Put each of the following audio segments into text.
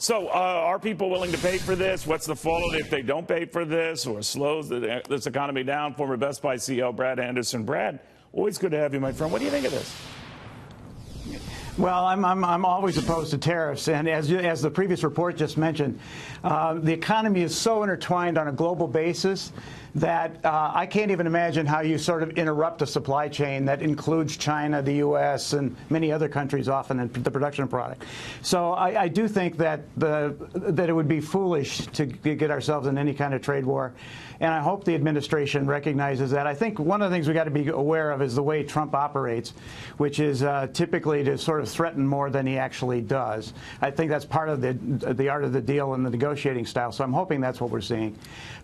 So are people willing to pay for this? What's the fallout if they don't pay for this or slows this economy down? Former Best Buy CEO Brad Anderson. Brad, always good to have you, my friend. What do you think of this? Well, I'm always opposed to tariffs, and as the previous report just mentioned, the economy is so intertwined on a global basis that I can't even imagine how you sort of interrupt a supply chain that includes China, the U.S., and many other countries often in the production of product. So I do think that that it would be foolish to get ourselves in any kind of trade war, and I hope the administration recognizes that. I think one of the things we got to be aware of is the way Trump operates, which is typically to sort of threaten more than he actually does. I think that's part of the art of the deal and the negotiating style. So I'm hoping that's what we're seeing.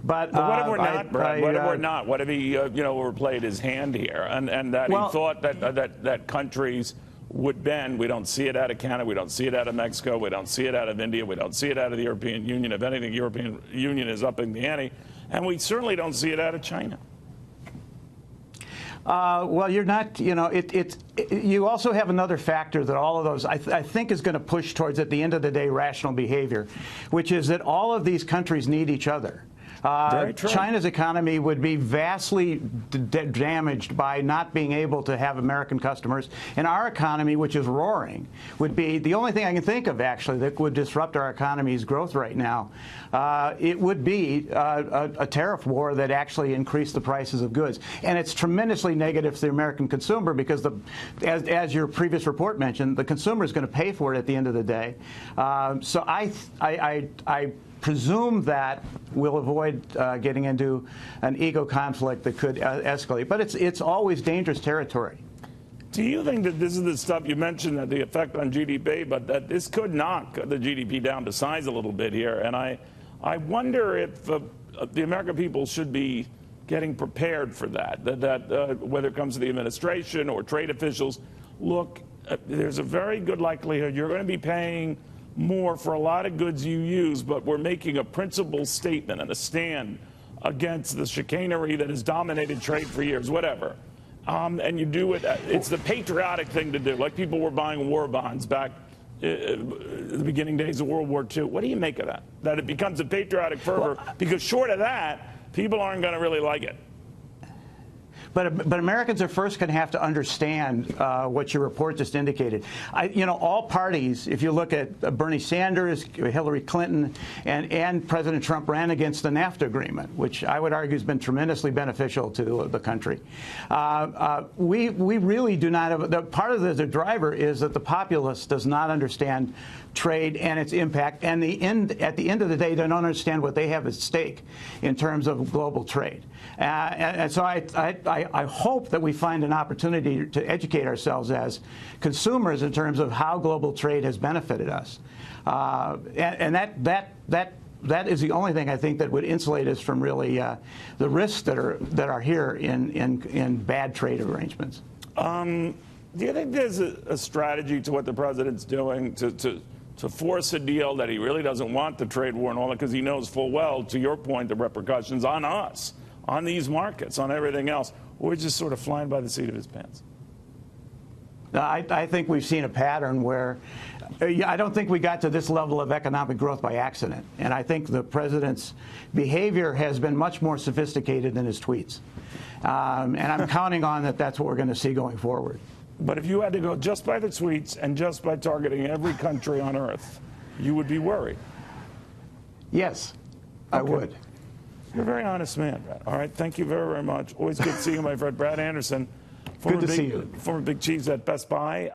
But what if we're not, Brad? What if we're not? What if he, overplayed his hand here, and that he thought that countries would bend? We don't see it out of Canada. We don't see it out of Mexico. We don't see it out of India. We don't see it out of the European Union. If anything, the European Union is upping the ante, and we certainly don't see it out of China. Well, you're not, you also have another factor that all of those, I think, is going to push towards, at the end of the day, rational behavior, which is that all of these countries need each other. China's economy would be vastly damaged by not being able to have American customers. And our economy, which is roaring, would be the only thing I can think of, actually, that would disrupt our economy's growth right now. It would be a tariff war that actually increased the prices of goods. And it's tremendously negative to the American consumer because, as your previous report mentioned, the consumer is going to pay for it at the end of the day. So I presume that we'll avoid getting into an ego conflict that could escalate. But it's always dangerous territory. Do you think that this is the stuff you mentioned, that the effect on GDP, but that this could knock the GDP down to size a little bit here? And I wonder if the American people should be getting prepared for that, whether it comes to the administration or trade officials. Look, there's a very good likelihood you're going to be paying more for a lot of goods you use, but we're making a principled statement and a stand against the chicanery that has dominated trade for years, whatever. And you do it, it's the patriotic thing to do, like people were buying war bonds back in the beginning days of World War II. What do you make of that? That it becomes a patriotic fervor, because short of that, people aren't going to really like it. But Americans are first going to have to understand what your report just indicated. All parties, if you look at Bernie Sanders, Hillary Clinton, and President Trump ran against the NAFTA agreement, which I would argue has been tremendously beneficial to the country. We really do not have part of the driver is that the populace does not understand trade and its impact, and at the end of the day, they don't understand what they have at stake in terms of global trade. And so I hope that we find an opportunity to educate ourselves as consumers in terms of how global trade has benefited us, and that is the only thing I think that would insulate us from really the risks that are here in bad trade arrangements. Do you think there's a strategy to what the president's doing to force a deal that he really doesn't want, the trade war and all that, because he knows full well, to your point, the repercussions on us, on these markets, on everything else? Or just sort of flying by the seat of his pants? I think we've seen a pattern where I don't think we got to this level of economic growth by accident. And I think the president's behavior has been much more sophisticated than his tweets. And I'm counting on that's what we're going to see going forward. But if you had to go just by the tweets and just by targeting every country on earth, you would be worried? Yes, I would. You're a very honest man, Brad. All right, thank you very, very much. Always good to see you, my friend. Brad Anderson, good to see you. Former big chiefs at Best Buy.